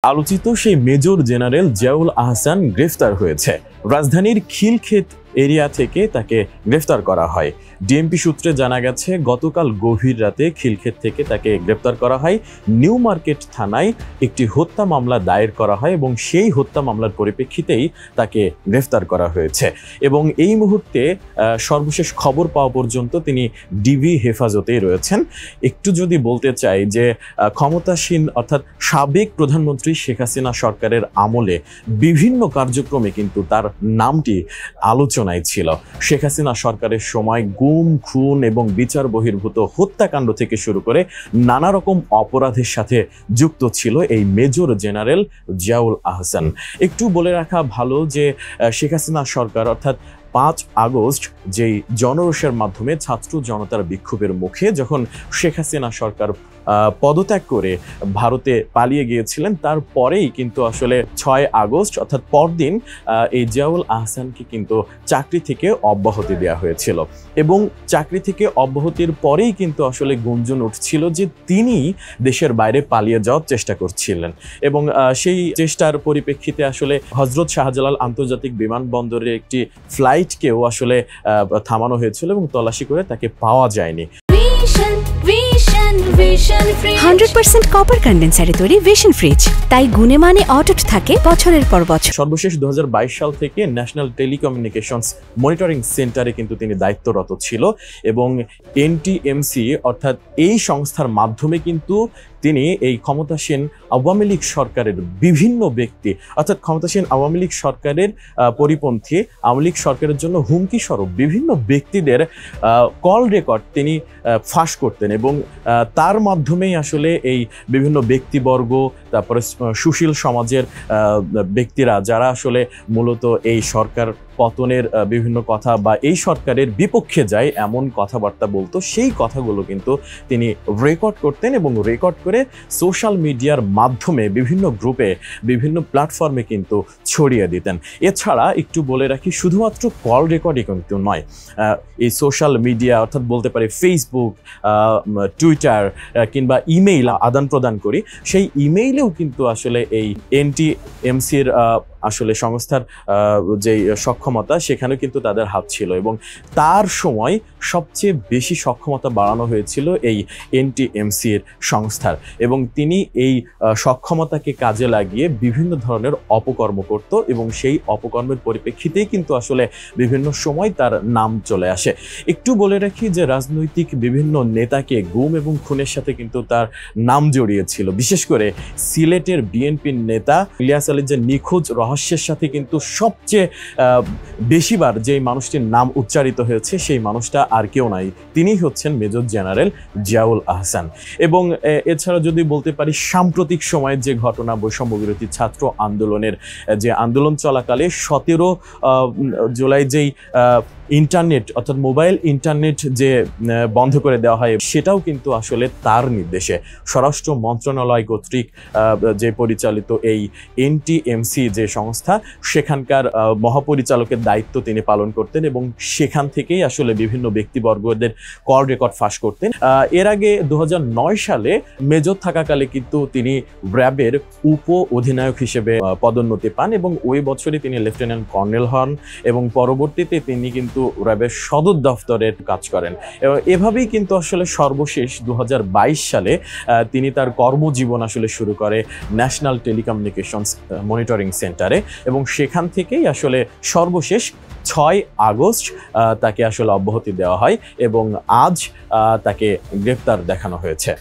আলোচিত সেই major general Ziaul Ahsan গ্রেফতার হয়েছে। রাজধানীর খিলক্ষেত এরিয়া থেকে তাকে গ্রেফতার করা হয়। ডিএমপি সূত্রে জানা গেছে গতকাল গভীর রাতে খিলক্ষেত থেকে তাকে গ্রেফতার করা হয়। নিউ মার্কেট থানায় একটি হত্যা মামলা দায়ের করা হয় এবং সেই হত্যা মামলার পরিপ্রেক্ষিতেই তাকে গ্রেফতার করা হয়েছে এবং এই মুহূর্তে সর্বশেষ খবর পাওয়া পর্যন্ত তিনি ডিবি হেফাজতেই রয়েছেন। একটু যদি বলতে চাই যে ক্ষমতাসীন অর্থাৎ সাবেক প্রধানমন্ত্রী শেখ হাসিনা সরকারের আমলে বিভিন্ন কার্যক্রমে কিন্তু তার নামটি আলোচনায় ছিল। শেখ হাসিনা সরকারের সময় গুম, খুন এবং বিচার বহির্ভূত হত্যাকাণ্ড থেকে শুরু করে নানা রকম অপরাধের সাথে যুক্ত ছিল এই মেজর জেনারেল জিয়াউল আহসান। একটু বলে রাখা ভালো যে শেখ হাসিনা সরকার অর্থাৎ 5 আগস্ট যেই জনরোষের মাধ্যমে ছাত্র জনতার বিক্ষোভের মুখে যখন শেখ হাসিনা সরকার পদত্যাগ করে ভারতে পালিয়ে গিয়েছিলেন, তারপরেই কিন্তু আসলে 6 আগস্ট অর্থাৎ পরদিন এই জিয়াউল আহসানকে কিন্তু চাকরি থেকে অব্যাহতি দেওয়া হয়েছিল এবং চাকরি থেকে অব্যাহতির পরেই কিন্তু আসলে গুঞ্জন উঠছিল যে তিনি দেশের বাইরে পালিয়ে যাওয়ার চেষ্টা করছিলেন এবং সেই চেষ্টার পরিপ্রেক্ষিতে আসলে হযরত শাহজালাল আন্তর্জাতিক বিমানবন্দরের একটি ফ্লাইটকেও আসলে থামানো হয়েছিল এবং তল্লাশি করে তাকে পাওয়া যায়নি। 100% কপার কন্ডেন্সারে তৈরি ভিশন ফ্রিজ, তাই গুণে মানে অটুট থাকে বছরের পর বছর। সর্বশেষ 2022 সাল থেকে ন্যাশনাল টেলিকমিউনিকেশনস মনিটরিং সেন্টারে কিন্তু তিনি দায়িত্বরত ছিল এবং এনটিএমসি অর্থাৎ এই সংস্থার মাধ্যমে কিন্তু তিনি এই ক্ষমতাসীন আওয়ামী লীগ সরকারের বিভিন্ন ব্যক্তি অর্থাৎ ক্ষমতাসীন আওয়ামী লীগ সরকারের পরিপন্থী আওয়ামী লীগ সরকারের জন্য হুমকি স্বরূপ বিভিন্ন ব্যক্তিদের কল রেকর্ড তিনি ফাঁস করতেন এবং তার মাধ্যমেই আসলে এই বিভিন্ন ব্যক্তিবর্গ, তারপরে সুশীল সমাজের ব্যক্তিরা যারা আসলে মূলত এই সরকার পতনের বিভিন্ন কথা বা এই সরকারের বিপক্ষে যায় এমন কথাবার্তা বলতো, সেই কথাগুলো কিন্তু তিনি রেকর্ড করতেন এবং রেকর্ড করে সোশ্যাল মিডিয়ার মাধ্যমে বিভিন্ন গ্রুপে বিভিন্ন প্ল্যাটফর্মে কিন্তু ছড়িয়ে দিতেন। এছাড়া একটু বলে রাখি, শুধুমাত্র কল রেকর্ডই কিন্তু নয়, এই সোশ্যাল মিডিয়া অর্থাৎ বলতে পারি ফেসবুক, টুইটার কিংবা ইমেইল আদান প্রদান করি, সেই ইমেইলেও কিন্তু আসলে এই এনটিএমসির আসলে সংস্থার যে সক্ষমতা সেখানেও কিন্তু তাদের হাত ছিল এবং তার সময় সবচেয়ে বেশি সক্ষমতা বাড়ানো হয়েছিল এই এনটিএমসির সংস্থার এবং তিনি এই সক্ষমতাকে কাজে লাগিয়ে বিভিন্ন ধরনের অপকর্ম করত এবং সেই অপকর্মের পরিপ্রেক্ষিতেই কিন্তু আসলে বিভিন্ন সময় তার নাম চলে আসে। একটু বলে রাখি যে রাজনৈতিক বিভিন্ন নেতাকে গুম এবং খুনের সাথে কিন্তু তার নাম জড়িয়েছিল। বিশেষ করে সিলেটের বিএনপির নেতা ইলিয়াস আলীর যে নিখোঁজ রহস্যের সাথে কিন্তু সবচেয়ে বেশিবার যেই মানুষটির নাম উচ্চারিত হয়েছে সেই মানুষটা আর কেউ নাই, তিনি হচ্ছেন মেজর জেনারেল জিয়াউল আহসান। এবং এছাড়া যদি বলতে পারি সাম্প্রতিক সময়ের যে ঘটনা, বৈষম্য বিরোধী ছাত্র আন্দোলনের যে আন্দোলন চলাকালে 17 জুলাই যেই ইন্টারনেট অর্থাৎ মোবাইল ইন্টারনেট যে বন্ধ করে দেওয়া হয়, সেটাও কিন্তু আসলে তার নির্দেশে স্বরাষ্ট্র মন্ত্রণালয় কর্তৃক যে পরিচালিত এই এনটিএমসি যে সংস্থা, সেখানকার মহাপরিচালকের দায়িত্ব তিনি পালন করতেন এবং সেখান থেকেই আসলে বিভিন্ন ব্যক্তিবর্গদের কল রেকর্ড ফাঁস করতেন। এর আগে 2009 সালে মেজর থাকাকালে কিন্তু তিনি র্যাবের উপ অধিনায়ক হিসেবে পদোন্নতি পান এবং ওই বছরই তিনি লেফটেন্যান্ট কর্নেল হন এবং পরবর্তীতে তিনি কিন্তু র্যাবের সদর দফতরের কাজ করেন এবং এভাবেই কিন্তু আসলে সর্বশেষ 2022 সালে তিনি তার কর্মজীবন আসলে শুরু করে ন্যাশনাল টেলিকমিউনিকেশনস মনিটরিং সেন্টারে এবং সেখান থেকেই আসলে সর্বশেষ 6 আগস্ট তাকে আসলে অব্যাহতি দেওয়া হয় এবং আজ তাকে গ্রেফতার দেখানো হয়েছে।